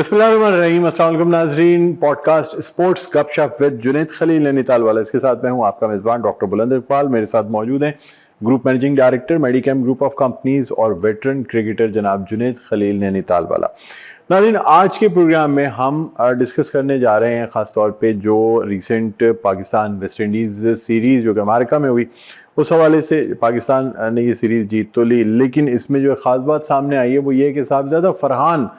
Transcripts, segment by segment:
बिस्मिल्लाहिर्रहमानिर्रहीम। अस्सलाम वालेकुम नाजरीन। पॉडकास्ट स्पोर्ट्स गपशप विद जुनैद खलील नैनीताल वाला, इसके साथ मैं हूं आपका मेज़बान डॉक्टर बुलंद इकबाल। मेरे साथ मौजूद हैं group managing director Medicam group of companies और वेटरन क्रिकेटर जनाब जुनैद खलील नैनीताल वाला। नाज़रीन, आज के प्रोग्राम में हम डिस्कस करने जा रहे हैं ख़ास तौर पे जो recent Pakistan West Indies series जो कि अमेरिका में हुई, उस हवाले से पाकिस्तान ने ये सीरीज़ जीत तो ली, लेकिन इसमें जो ख़ास बात सामने आई है वो ये कि साहबज़ादा फरहान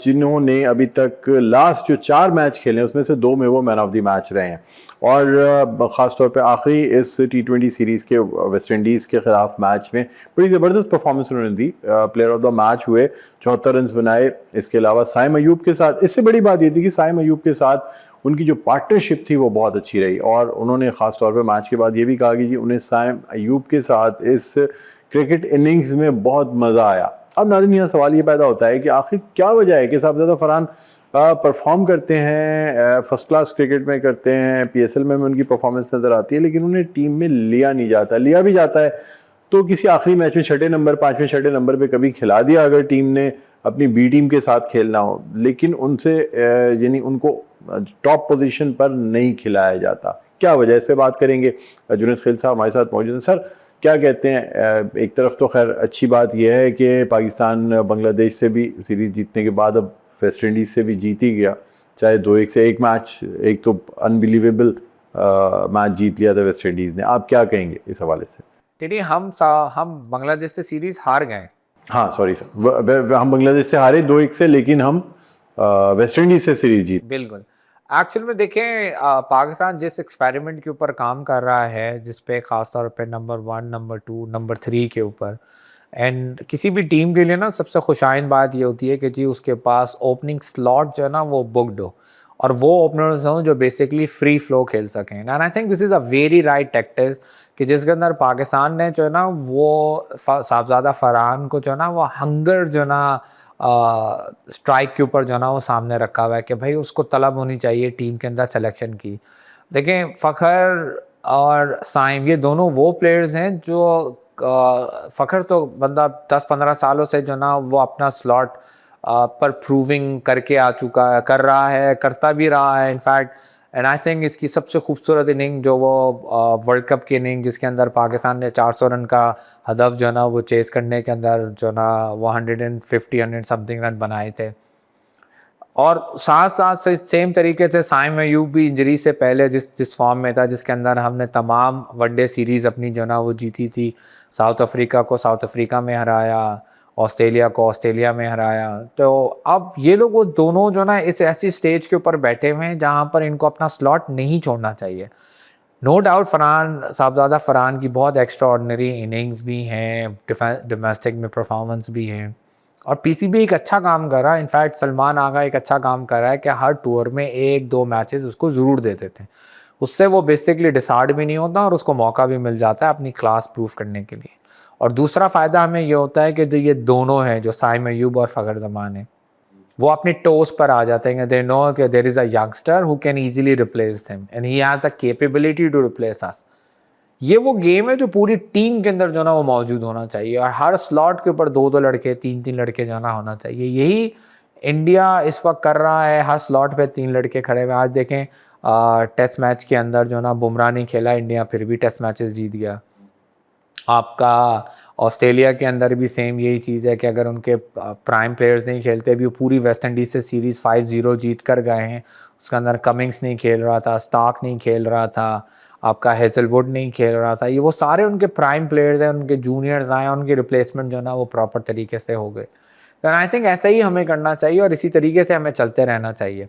जिन्होंने अभी तक लास्ट जो 4 मैच खेले हैं उसमें से 2 में वो मैन ऑफ द मैच रहे हैं। और ख़ास तौर पे आखिरी इस T20 सीरीज़ के वेस्ट इंडीज़ के ख़िलाफ़ मैच में बड़ी ज़बरदस्त परफॉर्मेंस उन्होंने दी। प्लेयर ऑफ द मैच हुए, 74 रन बनाए। इसके अलावा साइम अयूब के साथ, इससे बड़ी बात ये थी कि साइम अयूब के साथ उनकी जो पार्टनरशिप थी वो बहुत अच्छी रही और उन्होंने ख़ास तौर पे मैच के बाद ये भी कहा कि जी उन्हें साइम अयूब के साथ इस क्रिकेट इनिंग्स में बहुत मज़ा आया। अब नाज़रीन, यहाँ सवाल ये पैदा होता है कि आखिर क्या वजह है कि साहबज़ादा फरहान परफॉर्म करते हैं, फर्स्ट क्लास क्रिकेट में करते हैं, PSL में उनकी परफॉर्मेंस नज़र आती है, लेकिन उन्हें टीम में लिया नहीं जाता। लिया भी जाता है तो किसी आखिरी मैच में 6 नंबर 5वें 6 नंबर पे कभी खिला दिया अगर टीम ने अपनी B टीम के साथ खेलना हो, लेकिन उनसे यानी उनको टॉप पोजीशन पर नहीं खिलाया जाता। क्या वजह है, इस पर बात करेंगे। जुनैद खलील साहब हमारे साथ मौजूद हैं। सर, क्या कहते हैं? एक तरफ तो खैर अच्छी बात यह है कि पाकिस्तान बांग्लादेश से भी सीरीज़ जीतने के बाद अब वेस्ट इंडीज़ से भी जीत ही गया, चाहे 2-1 से एक मैच, एक तो अनबिलीवेबल मैच जीत लिया था वेस्ट इंडीज़ ने। आप क्या कहेंगे इस हवाले से? देखिए, हम बांग्लादेश से सीरीज हार गए। हाँ सॉरी सर, हम बांग्लादेश से हारे 2-1 से, लेकिन हम वेस्ट इंडीज़ से सीरीज़ जीत। बिल्कुल। एक्चुअल में देखें, पाकिस्तान जिस एक्सपेरिमेंट के ऊपर काम कर रहा है, जिस पे ख़ास तौर पे नंबर 1, नंबर 2, नंबर 3 के ऊपर, एंड किसी भी टीम के लिए ना सबसे खुशाइन बात ये होती है कि जी उसके पास ओपनिंग स्लॉट जो है ना वो बुक्ड हो और वो ओपनर्स हों जो बेसिकली फ्री फ्लो खेल सकें। And I think this is a very right tactics कि जिसके अंदर पाकिस्तान ने जो है ना वो साहबज़ादा फरहान को जो है ना वो हंगर जो है ना स्ट्राइक के ऊपर जो है ना वो सामने रखा हुआ है कि भाई उसको तलब होनी चाहिए टीम के अंदर सिलेक्शन की। देखें, फ़खर और साइम ये दोनों वो प्लेयर्स हैं जो फ़खर तो बंदा 10-15 सालों से जो ना वो अपना स्लॉट पर प्रूविंग करके आ चुका है, कर रहा है, करता भी रहा है इनफैक्ट। एंड आई थिंक इसकी सबसे खूबसूरत इनिंग जो वो वर्ल्ड कप की इनिंग जिसके अंदर पाकिस्तान ने 400 रन का हदफ जो ना वो चेस करने के अंदर जो ना वो 150 समथिंग रन बनाए थे। और साथ साथ से सेम तरीके से साइम अयूब भी इंजरी से पहले जिस फॉर्म में था, जिसके अंदर हमने तमाम वनडे सीरीज़ अपनी जो ना वो जीती थी। साउथ अफ्रीका को साउथ अफ्रीका में हराया, ऑस्ट्रेलिया को ऑस्ट्रेलिया में हराया। तो अब ये लोग वो दोनों जो ना इस ऐसी स्टेज के ऊपर बैठे हुए हैं जहाँ पर इनको अपना स्लॉट नहीं छोड़ना चाहिए। नो डाउट फरहान, साहबज़ादा फरहान की बहुत एक्स्ट्रा ऑर्डिनरी इनिंग्स भी हैं, डोमेस्टिक में परफॉर्मेंस भी हैं और PCB एक अच्छा काम कर रहा है। इनफैक्ट सलमान आगा एक अच्छा काम कर रहा है कि हर टूर में 1-2 मैचेस उसको ज़रूर दे देते हैं। उससे वो बेसिकली डिसार्ड भी नहीं होता और उसको मौका भी मिल जाता है अपनी क्लास प्रूफ करने के लिए। और दूसरा फ़ायदा हमें ये होता है कि जो ये दोनों हैं, जो साइम अयूब और फ़खर ज़मान हैं, वो अपने टोस पर आ जाते हैं। दे नो कि there is a youngster who can easily replace him and he has the capability to replace us. ये वो गेम है जो पूरी टीम के अंदर जो ना वो मौजूद होना चाहिए और हर स्लॉट के ऊपर 2-2 लड़के, 3-3 लड़के जो ना होना चाहिए। यही इंडिया इस वक्त कर रहा है, हर स्लॉट पे 3 लड़के खड़े हुए। आज देखें, टेस्ट मैच के अंदर जो ना बुमराह नहीं खेला, इंडिया फिर भी टेस्ट मैचेस जीत गया। आपका ऑस्ट्रेलिया के अंदर भी सेम यही चीज़ है कि अगर उनके प्राइम प्लेयर्स नहीं खेलते, भी वो पूरी वेस्ट इंडीज़ से सीरीज़ 5-0 जीत कर गए हैं। उसके अंदर कमिंग्स नहीं खेल रहा था, स्टार्क नहीं खेल रहा था, आपका हेज़लवुड नहीं खेल रहा था। ये वो सारे उनके प्राइम प्लेयर्स हैं, उनके जूनियर्स आए, उनकी रिप्लेसमेंट जो है ना वो प्रॉपर तरीके से हो गए। तो आई थिंक ऐसा ही हमें करना चाहिए और इसी तरीके से हमें चलते रहना चाहिए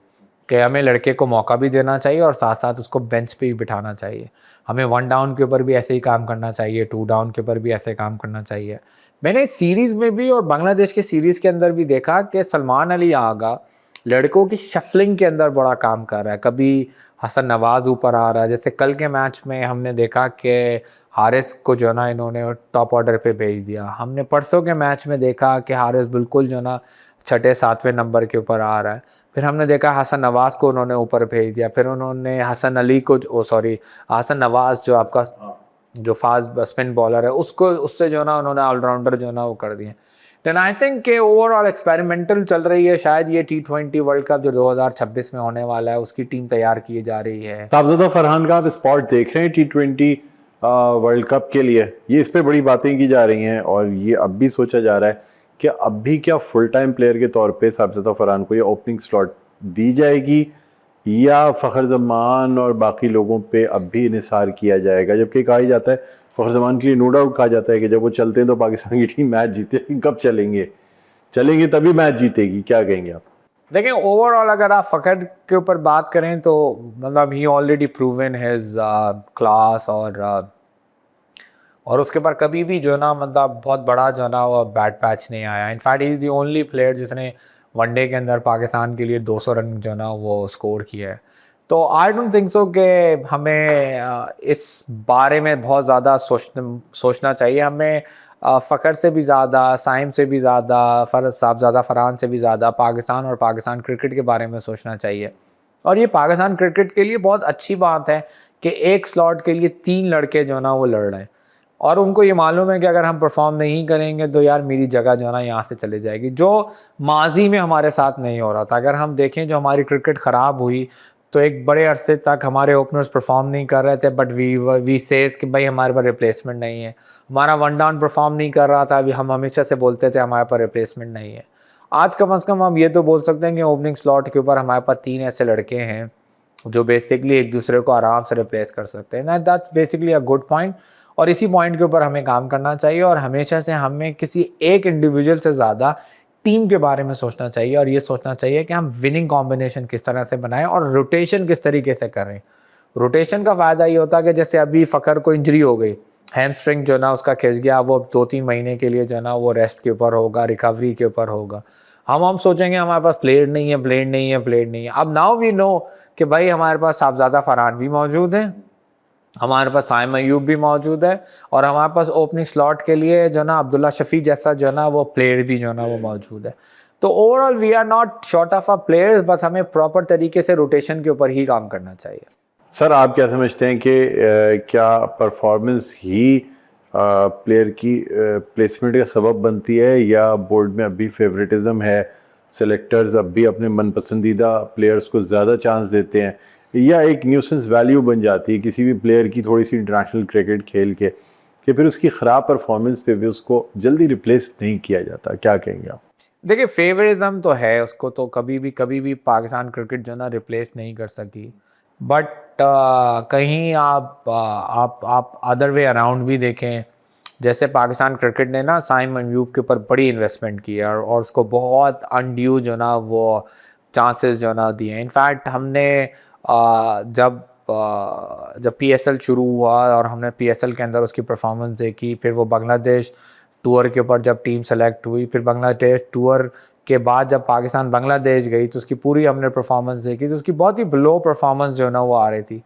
कि हमें लड़के को मौका भी देना चाहिए और साथ-साथ उसको बेंच पे भी बिठाना चाहिए। हमें 1 डाउन के ऊपर भी ऐसे ही काम करना चाहिए, 2 डाउन के ऊपर भी ऐसे काम करना चाहिए। मैंने सीरीज़ में भी और बांग्लादेश की सीरीज़ के अंदर भी देखा कि सलमान अली आगा लड़कों की शफलिंग के अंदर बड़ा काम कर रहा है। कभी हसन नवाज़ ऊपर आ रहा है, जैसे कल के मैच में हमने देखा कि हारिस को जो ना इन्होंने टॉप ऑर्डर पे भेज दिया। हमने परसों के मैच में देखा कि हारिस बिल्कुल जो ना 6-7वें नंबर के ऊपर आ रहा है। फिर हमने देखा हसन नवाज़ को उन्होंने ऊपर भेज दिया। फिर उन्होंने हसन अली को हसन नवाज़ जो आपका जो फास्ट स्पिन बॉलर है उसको, उससे जो ना उन्होंने ऑलराउंडर जो ना वो कर दिए। देन आई थिंक कि ओवरऑल एक्सपेरिमेंटल चल रही है। शायद ये T20 वर्ल्ड कप जो 2026 में होने वाला है उसकी टीम तैयार की जा रही है। साहबजादा फरहान का आप स्पॉट देख रहे हैं T20 वर्ल्ड कप के लिए? ये इस पे बड़ी बातें की जा रही हैं और ये अब भी सोचा जा रहा है कि अब भी क्या फुल टाइम प्लेयर के तौर पे साहबजादा फरहान को ये ओपनिंग स्लॉट दी जाएगी या फ़खर जमान और बाकी लोगों पे अब भी इन्हिसार किया जाएगा। जबकि कहा ही जाता है, फ़खर जमान के लिए नो डाउट कहा जाता है कि जब वो चलते हैं तो पाकिस्तान की टीम मैच जीते। कब चलेंगे तभी मैच जीतेगी। क्या कहेंगे आप? देखिए ओवरऑल अगर आप फ़खर के ऊपर बात करें तो मतलब ही ऑलरेडी प्रूवन हिज क्लास और उसके बाद कभी भी जो है ना मतलब बहुत बड़ा जो है ना वो बैट पैच नहीं आया। In fact he is the only player जिसने वनडे के अंदर पाकिस्तान के लिए 200 रन जो है ना वो स्कोर किया है। तो आई डोंट थिंक सो कि हमें इस बारे में बहुत ज़्यादा सोचना चाहिए। हमें फ़खर से भी ज़्यादा, साइम से भी ज़्यादा, साहबजादा फरहान से भी ज़्यादा पाकिस्तान और पाकिस्तान क्रिकेट के बारे में सोचना चाहिए। और ये पाकिस्तान क्रिकेट के लिए बहुत अच्छी बात है कि एक स्लॉट के लिए 3 लड़के जो है ना वो लड़ रहे हैं और उनको ये मालूम है कि अगर हम परफॉर्म नहीं करेंगे तो यार मेरी जगह जो है ना यहाँ से चले जाएगी, जो माजी में हमारे साथ नहीं हो रहा था। अगर हम देखें जो हमारी क्रिकेट ख़राब हुई तो एक बड़े अरसे तक हमारे ओपनर्स परफॉर्म नहीं कर रहे थे, बट वी सेज कि भाई हमारे पास रिप्लेसमेंट नहीं है। हमारा वन डाउन परफॉर्म नहीं कर रहा था, अभी हम हमेशा से बोलते थे हमारे पास रिप्लेसमेंट नहीं है। आज कम से कम हम ये तो बोल सकते हैं कि ओपनिंग स्लॉट के ऊपर हमारे पास 3 ऐसे लड़के हैं जो बेसिकली एक दूसरे को आराम से रिप्लेस कर सकते हैं। That's basically a good point और इसी पॉइंट के ऊपर हमें काम करना चाहिए और हमेशा से हमें किसी एक इंडिविजुअल से ज़्यादा टीम के बारे में सोचना चाहिए और ये सोचना चाहिए कि हम विनिंग कॉम्बिनेशन किस तरह से बनाएं और रोटेशन किस तरीके से करें। रोटेशन का फ़ायदा ये होता है कि जैसे अभी फ़खर को इंजरी हो गई, हैमस्ट्रिंग जो है ना उसका खिंच गया, वो 2-3 महीने के लिए जो है ना वो रेस्ट के ऊपर होगा, रिकवरी के ऊपर होगा। हम सोचेंगे हमारे पास प्लेयर नहीं है। अब नाउ वी नो कि भाई हमारे पास साहबजादा फरहान भी मौजूद हैं, हमारे पास साइम अयूब भी मौजूद है और हमारे पास ओपनिंग स्लॉट के लिए जो ना अब्दुल्ला शफी जैसा जो ना वो प्लेयर भी जो ना वो मौजूद है। तो overall we are not short of a players, बस हमें प्रॉपर तरीके से रोटेशन के ऊपर ही काम करना चाहिए। सर आप क्या समझते हैं कि क्या परफॉर्मेंस ही प्लेयर की प्लेसमेंट का सबब बनती है या बोर्ड में अभी फेवरेटिज्म है, सेलेक्टर्स अब भी अपने मनपसंदीदा प्लेयर्स को ज़्यादा चांस देते हैं, या एक न्यूसेंस वैल्यू बन जाती है किसी भी प्लेयर की थोड़ी सी इंटरनेशनल क्रिकेट खेल के कि फिर उसकी ख़राब परफॉर्मेंस पे भी उसको जल्दी रिप्लेस नहीं किया जाता? क्या कहेंगे आप? देखिए फेवरिज्म तो है, उसको तो कभी भी पाकिस्तान क्रिकेट जो ना रिप्लेस नहीं कर सकी, बट कहीं आप अदर वे अराउंड भी देखें। जैसे पाकिस्तान क्रिकेट ने ना साइम अयूब के ऊपर बड़ी इन्वेस्टमेंट की है और उसको बहुत अनड्यू जो ना वो चांसेस जो ना दिए। इनफैक्ट हमने जब PSL शुरू हुआ और हमने PSL के अंदर उसकी परफॉर्मेंस देखी, फिर वो बांग्लादेश टूर के ऊपर जब टीम सेलेक्ट हुई, फिर बांग्लादेश टूर के बाद जब पाकिस्तान बांग्लादेश गई तो उसकी पूरी हमने परफॉर्मेंस देखी, तो उसकी बहुत ही लो परफॉर्मेंस जो ना वो आ रही थी,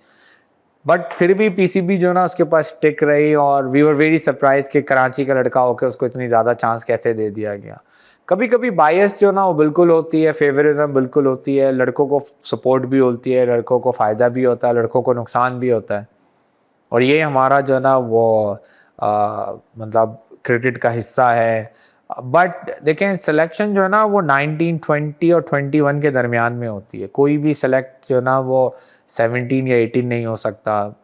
बट फिर भी PCB जो ना उसके पास टिक रही और वी वर वेरी सरप्राइज कि कराची का लड़का होकर उसको इतनी ज़्यादा चांस कैसे दे दिया गया। कभी कभी बायस जो ना वो बिल्कुल होती है, फेवरिज्म बिल्कुल होती है, लड़कों को सपोर्ट भी होती है, लड़कों को फ़ायदा भी होता है, लड़कों को नुकसान भी होता है और ये हमारा जो ना वो मतलब क्रिकेट का हिस्सा है। बट देखें सिलेक्शन जो है ना वो 19, 20 और 21 के दरमियान में होती है। कोई भी सेलेक्ट जो ना वो 17 या 18 नहीं हो सकता।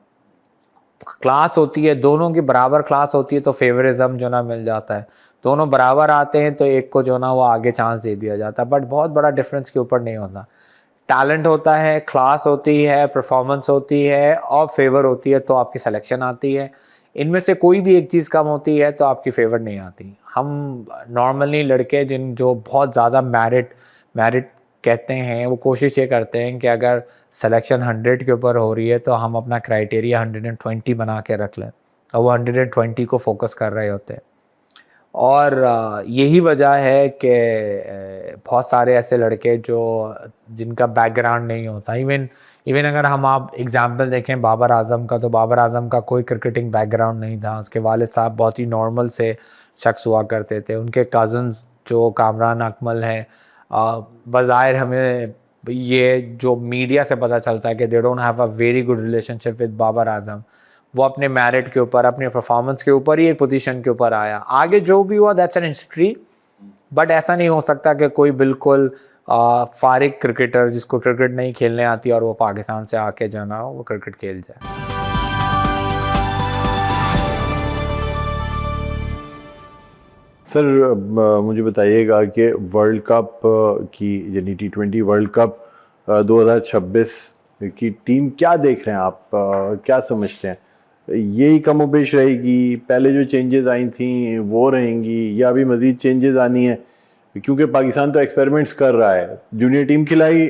क्लास होती है, दोनों की बराबर क्लास होती है तो फेवरिज्म जो ना मिल जाता है। दोनों बराबर आते हैं तो एक को जो ना वो आगे चांस दे दिया जाता है, बट बहुत बड़ा डिफरेंस के ऊपर नहीं होता। टैलेंट होता है, क्लास होती है, परफॉर्मेंस होती है और फेवर होती है तो आपकी सिलेक्शन आती है। इनमें से कोई भी एक चीज़ कम होती है तो आपकी फेवर नहीं आती। हम नॉर्मली लड़के जो बहुत ज़्यादा मेरिट कहते हैं, वो कोशिश ये करते हैं कि अगर सिलेक्शन 100 के ऊपर हो रही है तो हम अपना क्राइटेरिया 120 बना के रख लें और वो 120 को फोकस कर रहे होते हैं। और यही वजह है कि बहुत सारे ऐसे लड़के जिनका बैकग्राउंड नहीं होता, इवन अगर आप एग्जांपल देखें बाबर आजम का, तो बाबर आजम का कोई क्रिकेटिंग बैकग्राउंड नहीं था। उसके वालिद साहब बहुत ही नॉर्मल से शख्स हुआ करते थे। उनके कज़न्स जो कामरान अकमल हैं, बज़ाहिर हमें ये जो मीडिया से पता चलता है कि they don't have a very good relationship with Babar Azam. वो अपने मेरिट के ऊपर, अपने परफॉर्मेंस के ऊपर ही एक पोजीशन के ऊपर आया। आगे जो भी हुआ दैट्स एन हिस्ट्री, बट ऐसा नहीं हो सकता कि कोई बिल्कुल फारिग क्रिकेटर जिसको क्रिकेट नहीं खेलने आती और वो पाकिस्तान से आके जो है ना वो क्रिकेट खेल जाए। सर मुझे बताइएगा कि वर्ल्ड कप की यानी T20 वर्ल्ड कप 2026 की टीम क्या देख रहे हैं आप, क्या समझते हैं? यही कमोबेश रहेगी, पहले जो चेंजेस आई थी वो रहेंगी, या अभी मज़ीद चेंजेस आनी है? क्योंकि पाकिस्तान तो एक्सपेरिमेंट्स कर रहा है, जूनियर टीम खिलाई,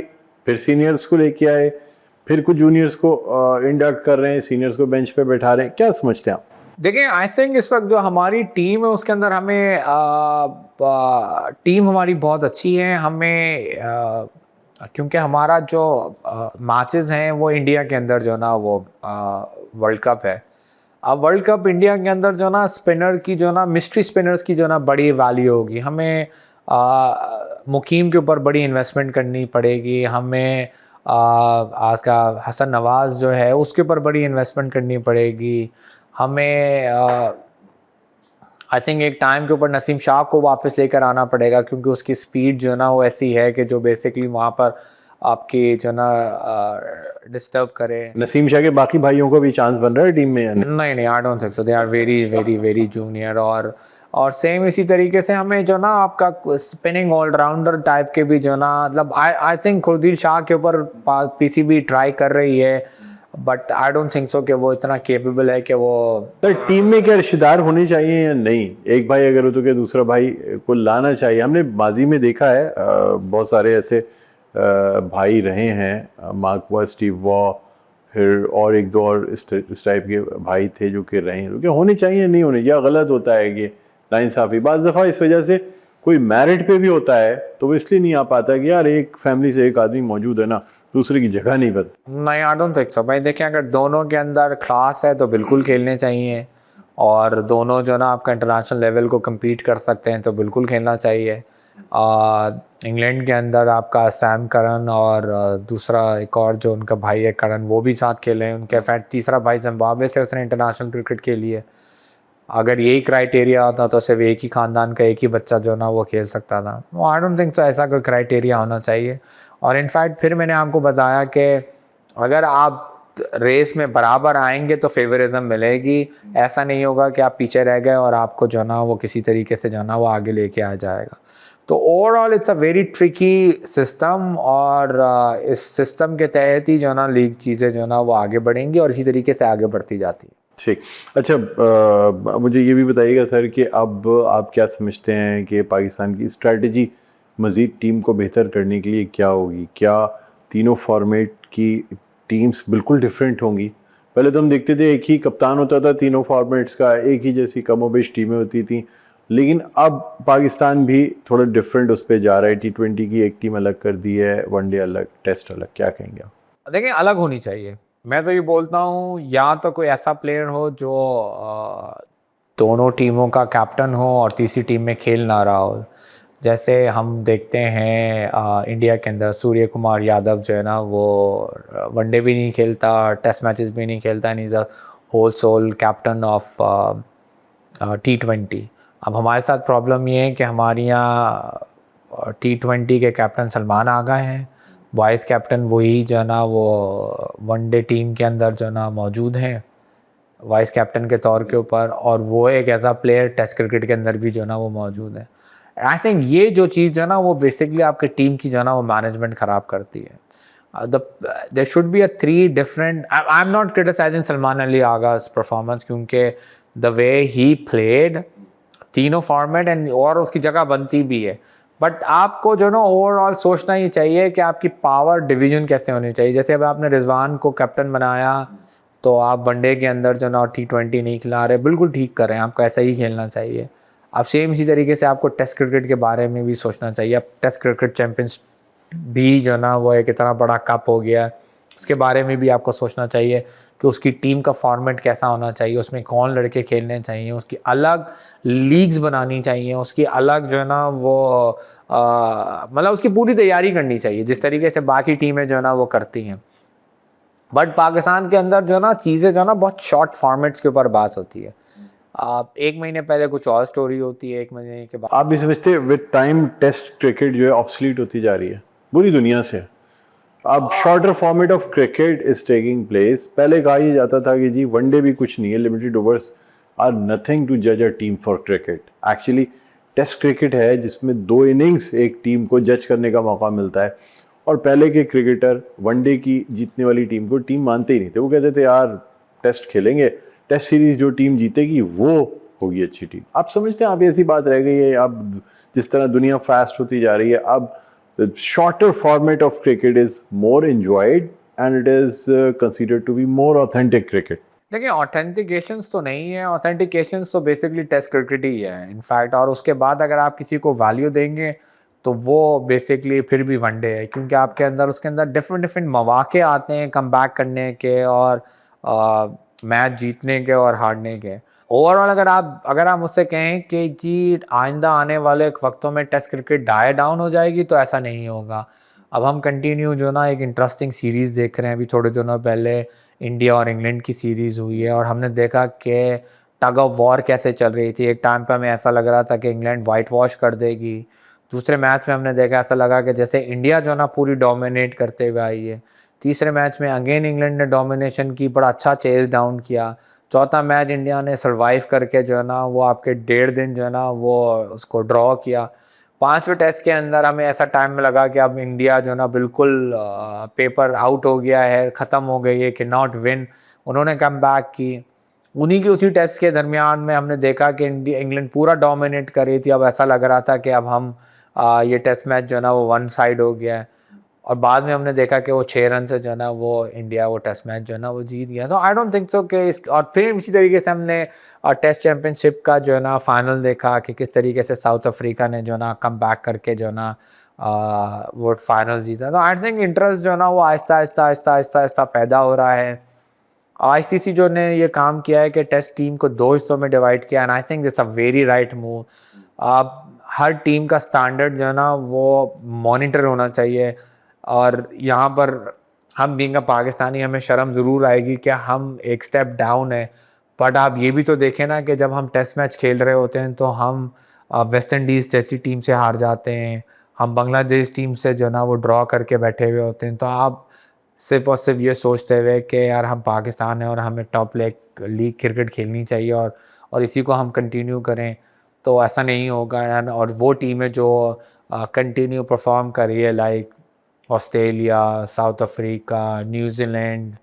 फिर सीनियर्स को लेके आए, फिर कुछ जूनियर्स को इंडक्ट कर रहे हैं, सीनियर्स को बेंच पे बैठा रहे हैं, क्या समझते हैं आप? देखिए आई थिंक इस वक्त जो हमारी टीम है उसके अंदर हमें टीम हमारी बहुत अच्छी है। हमें क्योंकि हमारा जो मैचेस हैं वो इंडिया के अंदर जो ना वो वर्ल्ड कप है। अब वर्ल्ड कप इंडिया के अंदर जो ना स्पिनर की जो ना मिस्ट्री स्पिनर्स की जो ना बड़ी वैल्यू होगी। हमें मुकीम के ऊपर बड़ी इन्वेस्टमेंट करनी पड़ेगी। हमें आज का हसन नवाज़ जो है उसके ऊपर बड़ी इन्वेस्टमेंट करनी पड़ेगी। हमें आई थिंक एक टाइम के ऊपर नसीम शाह को वापस लेकर आना पड़ेगा क्योंकि उसकी स्पीड जो ना वो ऐसी है कि जो बेसिकली वहाँ पर आपकी जो ना डिस्टर्ब करे। नसीम शाह के बाकी भाइयों को भी चांस बन रहा है टीम में या नहीं? नहीं I don't think so, they are very very very junior. और सेम इसी तरीके से हमें जो ना आपका स्पिनिंग ऑलराउंडर टाइप के भी जो ना मतलब आई थिंक खुर्शीद शाह के ऊपर पीसीबी ट्राई कर रही है, बट आई डोंट थिंक सो कि वो इतना केपेबल है कि वो। तो टीम में क्या रिश्तेदार होने चाहिए या नहीं? एक भाई अगर हो तो क्या दूसरा भाई को लाना चाहिए? हमने माजी में देखा है बहुत सारे ऐसे भाई रहे हैं, मार्क वॉ, स्टीव वॉ, फिर और एक दो और इस टाइप के भाई थे जो कि रहे हैं। तो क्या होने चाहिए नहीं होने, या गलत होता है कि नाइंसाफ़ी? बाज़ दफ़ा इस वजह से कोई मैरिट पे भी होता है तो वो इसलिए नहीं आ पाता कि यार एक फैमिली से एक आदमी मौजूद है ना, दूसरे की जगह नहीं बदल। नहीं आई डोंट थिंक सो भाई। देखिए अगर दोनों के अंदर क्लास है तो बिल्कुल खेलने चाहिए, और दोनों जो ना आपका इंटरनेशनल लेवल को compete कर सकते हैं तो बिल्कुल खेलना चाहिए। इंग्लैंड के अंदर आपका सैम करन और दूसरा एक और जो उनका भाई है करन, वो भी साथ खेले हैं। उनके फैट तीसरा भाई जिम्बाब्वे से उसने इंटरनेशनल क्रिकेट खेली है। अगर यही क्राइटेरिया होता तो सिर्फ एक ही ख़ानदान का एक ही बच्चा जो ना वो खेल सकता था। आई डोंट थिंक सो ऐसा कोई क्राइटेरिया होना चाहिए। और इनफैक्ट फिर मैंने आपको बताया कि अगर आप रेस में बराबर आएंगे तो फेवरिज्म मिलेगी। ऐसा नहीं होगा कि आप पीछे रह गए और आपको जो ना वो किसी तरीके से जो ना वो आगे लेके आ जाएगा। तो overall it's a very tricky system, और इस सिस्टम के तहत ही जो ना लीग चीज़ें जो ना वो आगे बढ़ेंगी और इसी तरीके से आगे बढ़ती जाती है। ठीक, अच्छा मुझे ये भी बताइएगा सर कि अब आप क्या समझते हैं कि पाकिस्तान की स्ट्रैटेजी मज़ीद टीम को बेहतर करने के लिए क्या होगी? क्या तीनों फॉर्मेट की टीम्स बिल्कुल डिफरेंट होंगी? पहले तो हम देखते थे एक ही कप्तान होता था तीनों फॉर्मेट्स का, एक ही जैसी कमोबेश टीमें होती थी, लेकिन अब पाकिस्तान भी थोड़ा डिफरेंट उस पर जा रहा है। T20 की एक टीम अलग कर दी है, वनडे अलग, टेस्ट अलग, क्या कहेंगे आप? देखिए अलग होनी चाहिए। मैं तो ये बोलता हूँ या तो कोई ऐसा प्लेयर हो जो दोनों टीमों का कैप्टन हो और तीसरी टीम में खेल ना रहा हो। जैसे हम देखते हैं इंडिया के अंदर सूर्य कुमार यादव जो है ना वो वनडे भी नहीं खेलता, टेस्ट मैचेस भी नहीं खेलता, and is a whole sole captain of T20। अब हमारे साथ प्रॉब्लम ये है कि हमारे यहाँ T20 के कैप्टन सलमान आगा हैं, वाइस कैप्टन वही जो है ना वो वनडे टीम के अंदर जो है ना मौजूद हैं वाइस कैप्टन के तौर के ऊपर, और वो एक ऐसा प्लेयर टेस्ट क्रिकेट के अंदर भी जो है ना वो मौजूद है। आई थिंक ये जो चीज़ जो है ना वो बेसिकली आपकी टीम की जो है ना वो मैनेजमेंट ख़राब करती है। There should be a 3 different. I am not criticising Salman Ali Agha's performance, क्योंकि द वे ही प्लेड तीनों फॉर्मेट एंड और उसकी जगह बनती भी है। बट आपको जो ना ओवरऑल सोचना ही चाहिए कि आपकी पावर डिवीजन कैसे होनी चाहिए। जैसे अब आपने रिजवान को कैप्टन बनाया तो आप वनडे के अंदर जो ना T20 नहीं खिला रहे, बिल्कुल ठीक कर रहे हैं, आपको ऐसा ही खेलना चाहिए। अब सेम इसी तरीके से आपको टेस्ट क्रिकेट के बारे में भी सोचना चाहिए। अब टेस्ट क्रिकेट चैम्पियंस भी जो ना वो एक इतना बड़ा कप हो गया, उसके बारे में भी आपको सोचना चाहिए कि उसकी टीम का फॉर्मेट कैसा होना चाहिए, उसमें कौन लड़के खेलने चाहिए, उसकी अलग लीग्स बनानी चाहिए, उसकी अलग जो है ना वो मतलब उसकी पूरी तैयारी करनी चाहिए जिस तरीके से बाकी टीमें जो है ना वो करती हैं। बट पाकिस्तान के अंदर जो है ना चीज़ें जो है ना बहुत शॉर्ट फॉर्मेट्स के ऊपर बात होती है। एक महीने पहले कुछ और स्टोरी होती है, एक महीने के बाद। आप भी समझते विद टाइम टेस्ट क्रिकेट जो है ऑब्सलीट होती जा रही है पूरी दुनिया से। अब shorter format of cricket is taking place. पहले कहा ही जाता था कि जी वनडे भी कुछ नहीं है, limited overs are nothing to जज a team for cricket. Actually test cricket है जिसमें 2 इनिंग्स एक टीम को जज करने का मौका मिलता है। और पहले के क्रिकेटर वनडे की जीतने वाली टीम को टीम मानते ही नहीं थे। वो कहते थे यार टेस्ट खेलेंगे, टेस्ट सीरीज जो टीम जीतेगी वो होगी अच्छी टीम। आप समझते हैं आप ऐसी बात रह गई है। अब जिस तरह दुनिया फास्ट होती जा रही है, अब shorter format of cricket is more enjoyed and it is considered to be more authentic cricket. देखिए ऑथेंटिकेशंस तो नहीं है, ऑथेंटिकेशंस तो बेसिकली टेस्ट क्रिकेट ही है इनफैक्ट। और उसके बाद अगर आप किसी को वैल्यू देंगे तो वो बेसिकली फिर भी वनडे है, क्योंकि आपके अंदर उसके अंदर डिफरेंट डिफरेंट मौके आते हैं कम बैक करने के और मैच जीतने के और हारने के। ओवरऑल अगर आप मुझसे कहें कि जी आइंदा आने वाले वक्तों में टेस्ट क्रिकेट डाई डाउन हो जाएगी, तो ऐसा नहीं होगा। अब हम कंटिन्यू जो ना एक इंटरेस्टिंग सीरीज़ देख रहे हैं। अभी थोड़े दिनों पहले इंडिया और इंग्लैंड की सीरीज़ हुई है और हमने देखा कि टग ऑफ वॉर कैसे चल रही थी। एक टाइम पे हमें ऐसा लग रहा था कि इंग्लैंड वाइट वॉश कर देगी। दूसरे मैच में हमने देखा ऐसा लगा कि जैसे इंडिया जो ना पूरी डोमिनेट करते हुए आई है। तीसरे मैच में अगेन इंग्लैंड ने डोमिनेशन की, बड़ा अच्छा चेस डाउन किया। चौथा मैच इंडिया ने सर्वाइव करके जो है ना वो आपके 1.5 दिन जो है ना वो उसको ड्रॉ किया। 5वें टेस्ट के अंदर हमें ऐसा टाइम में लगा कि अब इंडिया जो है ना बिल्कुल पेपर आउट हो गया है, ख़त्म हो गई है, कि नॉट विन। उन्होंने कम बैक की। उन्हीं की उसी टेस्ट के दरमियान में हमने देखा कि इंग्लैंड पूरा डोमिनेट कर रही थी। अब ऐसा लग रहा था कि अब हम ये टेस्ट मैच जो है ना वो वन साइड हो गया है। और बाद में हमने देखा कि वो 6 रन से जो है ना वो इंडिया वो टेस्ट मैच जो है ना वो जीत गया। तो आई डोंट थिंक सो कि और फिर इसी तरीके से हमने टेस्ट चैंपियनशिप का जो है ना फाइनल देखा कि किस तरीके से साउथ अफ्रीका ने जो है ना कम बैक करके जो है ना वो फाइनल जीता। तो आई थिंक इंटरेस्ट जो है ना वो आहिस्ता आहिस्ता पैदा हो रहा है। आईसीसी जो ने ये काम किया है कि टेस्ट टीम को 2 हिस्सों में डिवाइड किया, and I think that's a very right move. आप हर टीम का स्टैंडर्ड जो है ना वो मॉनिटर होना चाहिए। और यहाँ पर हम बीइंग अ पाकिस्तानी हमें शर्म ज़रूर आएगी कि हम एक स्टेप डाउन है। बट आप ये भी तो देखें ना कि जब हम टेस्ट मैच खेल रहे होते हैं तो हम वेस्ट इंडीज़ जैसी टीम से हार जाते हैं, हम बांग्लादेश टीम से जो ना वो ड्रॉ करके बैठे हुए होते हैं। तो आप सिर्फ और सिर्फ ये सोचते हुए कि यार हम पाकिस्तान हैं और हमें टॉप लीग क्रिकेट खेलनी चाहिए और इसी को हम कंटिन्यू करें, तो ऐसा नहीं होगा। और वो टीमें जो कंटिन्यू परफॉर्म कर रही है like Australia, south Africa, New Zealand.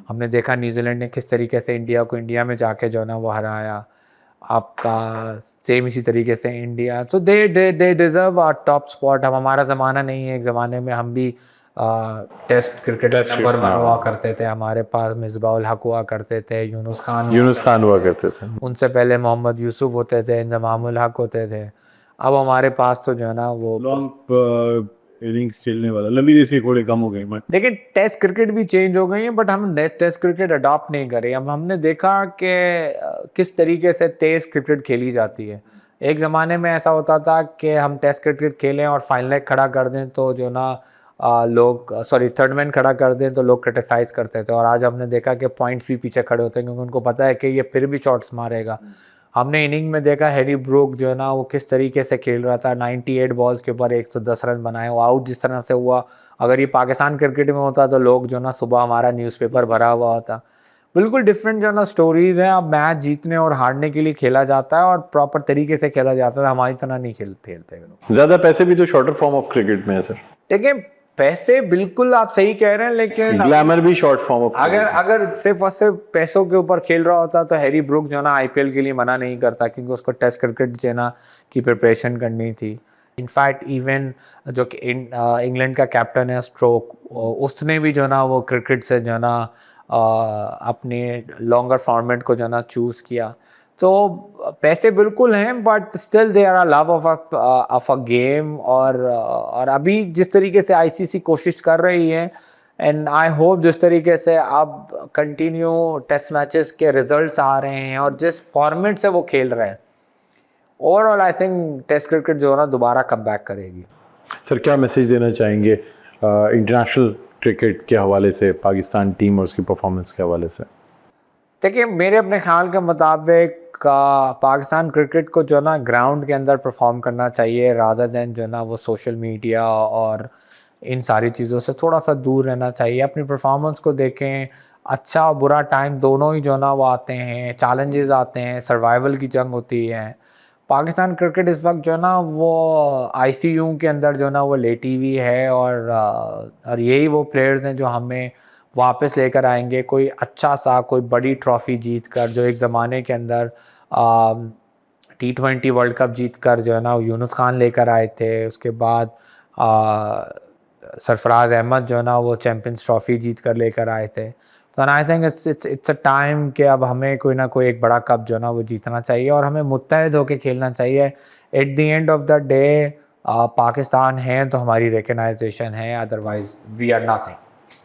हमने देखा न्यूजीलैंड ने किस तरीके से इंडिया को इंडिया में जाके जो है ना वो हराया। आपका सेम इसी तरीके से India, so they deserve our top spot. अब हमारा ज़माना नहीं है, एक ज़माने में हम भी टेस्ट क्रिकेट नंबर 1 हुआ करते थे। हमारे पास मिसबाउल हक हुआ करते थे, यूनुस खान हुआ करते थे। उनसे पहले मोहम्मद यूसुफ होते थे, इंजमामुल हक होते थे। अब हमारे पास तो जो है ना वो लॉन्ग इनिंग्स खेलने वाला लंबी देसी घोड़े कम हो गए। लेकिन टेस्ट क्रिकेट भी चेंज हो गई है, बट हम टेस्ट क्रिकेट अडॉप्ट नहीं करे। अब हमने देखा कि किस तरीके से तेज क्रिकेट खेली जाती है। एक ज़माने में ऐसा होता था कि हम टेस्ट क्रिकेट खेलें और फाइनल लेग खड़ा कर दें तो जो ना लोग थर्ड मैन खड़ा कर दें तो लोग क्रिटिसाइज़ करते थे। और आज हमने देखा कि पॉइंट भी पीछे खड़े होते हैं क्योंकि उनको पता है कि ये फिर भी शॉट्स मारेगा। हमने इनिंग में देखा हैरी ब्रूक जो है ना वो किस तरीके से खेल रहा था। 98 बॉल्स के ऊपर 110 रन बनाए, वो आउट जिस तरह से हुआ। अगर ये पाकिस्तान क्रिकेट में होता तो लोग जो ना सुबह हमारा न्यूज़पेपर भरा हुआ होता। बिल्कुल डिफरेंट जो ना स्टोरीज़ हैं। अब मैच जीतने और हारने के लिए खेला जाता है और प्रॉपर तरीके से खेला जाता है। हमारी तरह नहीं खेलते। ज़्यादा पैसे भी तो शॉर्टर फॉर्म ऑफ क्रिकेट में है सर। देखिए पैसे बिल्कुल आप सही कह रहे हैं, लेकिन ग्लैमर भी शॉर्ट फॉर्म ऑफ अगर सिर्फ और सिर्फ पैसों के ऊपर खेल रहा होता तो हैरी ब्रूक जो ना आईपीएल के लिए मना नहीं करता, क्योंकि उसको टेस्ट क्रिकेट जो ना की प्रिपरेशन करनी थी। इनफैक्ट इवन जो कि इंग्लैंड का कैप्टन है स्ट्रोक, उसने भी जो ना वो क्रिकेट से जो ना अपने लॉन्गर फॉर्मेट को जो ना चूज़ किया। तो पैसे बिल्कुल हैं, but still they are love of a game. और अभी जिस तरीके से आईसीसी कोशिश कर रही है, एंड आई होप जिस तरीके से अब कंटिन्यू टेस्ट मैचेस के रिजल्ट्स आ रहे हैं और जिस फॉर्मेट से वो खेल रहे हैं, overall I think test cricket जो है ना दोबारा कम बैक करेगी। सर क्या मैसेज देना चाहेंगे इंटरनेशनल क्रिकेट के हवाले से, पाकिस्तान टीम और उसकी परफॉर्मेंस के हवाले से? देखिए मेरे अपने ख्याल के मुताबिक पाकिस्तान क्रिकेट को जो ना ग्राउंड के अंदर परफॉर्म करना चाहिए रादर देन जो ना वो सोशल मीडिया और इन सारी चीज़ों से थोड़ा सा दूर रहना चाहिए। अपनी परफॉर्मेंस को देखें, अच्छा और बुरा टाइम दोनों ही जो ना वो आते हैं, चैलेंजेस आते हैं, सर्वाइवल की जंग होती है। पाकिस्तान क्रिकेट इस वक्त जो ना वो आईसीयू के अंदर जो ना वो लेटी हुई है और यही वो प्लेयर्स हैं जो हमें वापस लेकर आएंगे कोई अच्छा सा कोई बड़ी ट्रॉफी जीत कर, जो एक ज़माने के अंदर T20 वर्ल्ड कप जीत कर जो है ना यूनुस खान लेकर आए थे। उसके बाद सरफराज अहमद जो है ना वो चैम्पियंस ट्रॉफी जीत कर लेकर आए थे। तो I think it's a time कि अब हमें कोई ना कोई एक बड़ा कप जो है ना वो जीतना चाहिए और हमें मुत्तहद होकर खेलना चाहिए। At the end of the day Pakistan है तो हमारी रिकग्नाइजेशन है, अदरवाइज वी आर नथिंग।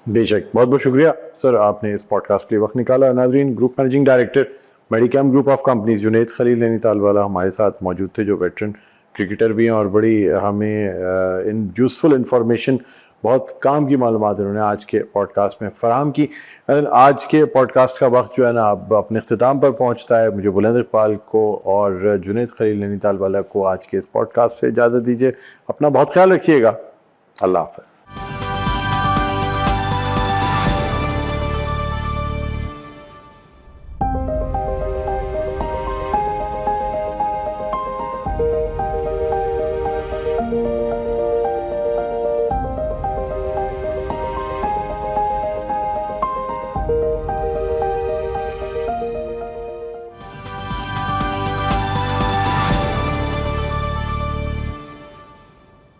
बेशक, बहुत बहुत शुक्रिया सर, आपने इस पॉडकास्ट के लिए वक्त निकाला। नाजरीन, group managing director Medicam group of companies Junaid Khalil Nainital वाला हमारे साथ मौजूद थे, जो वेटरन क्रिकेटर भी हैं और बड़ी हमें इन यूज़फुल इंफॉर्मेशन, बहुत काम की मालूमात उन्होंने आज के पॉडकास्ट में फ़राहम की। आज के पॉडकास्ट का वक्त जो है ना अब अपने अख्ताम पर पहुंचता है। मुझे बुलंद इकबाल को और जुनैद खलील नैनीताल वाला को आज के इस पॉडकास्ट से इजाज़त दीजिए। अपना बहुत ख्याल रखिएगा। अल्लाह हाफ़िज़।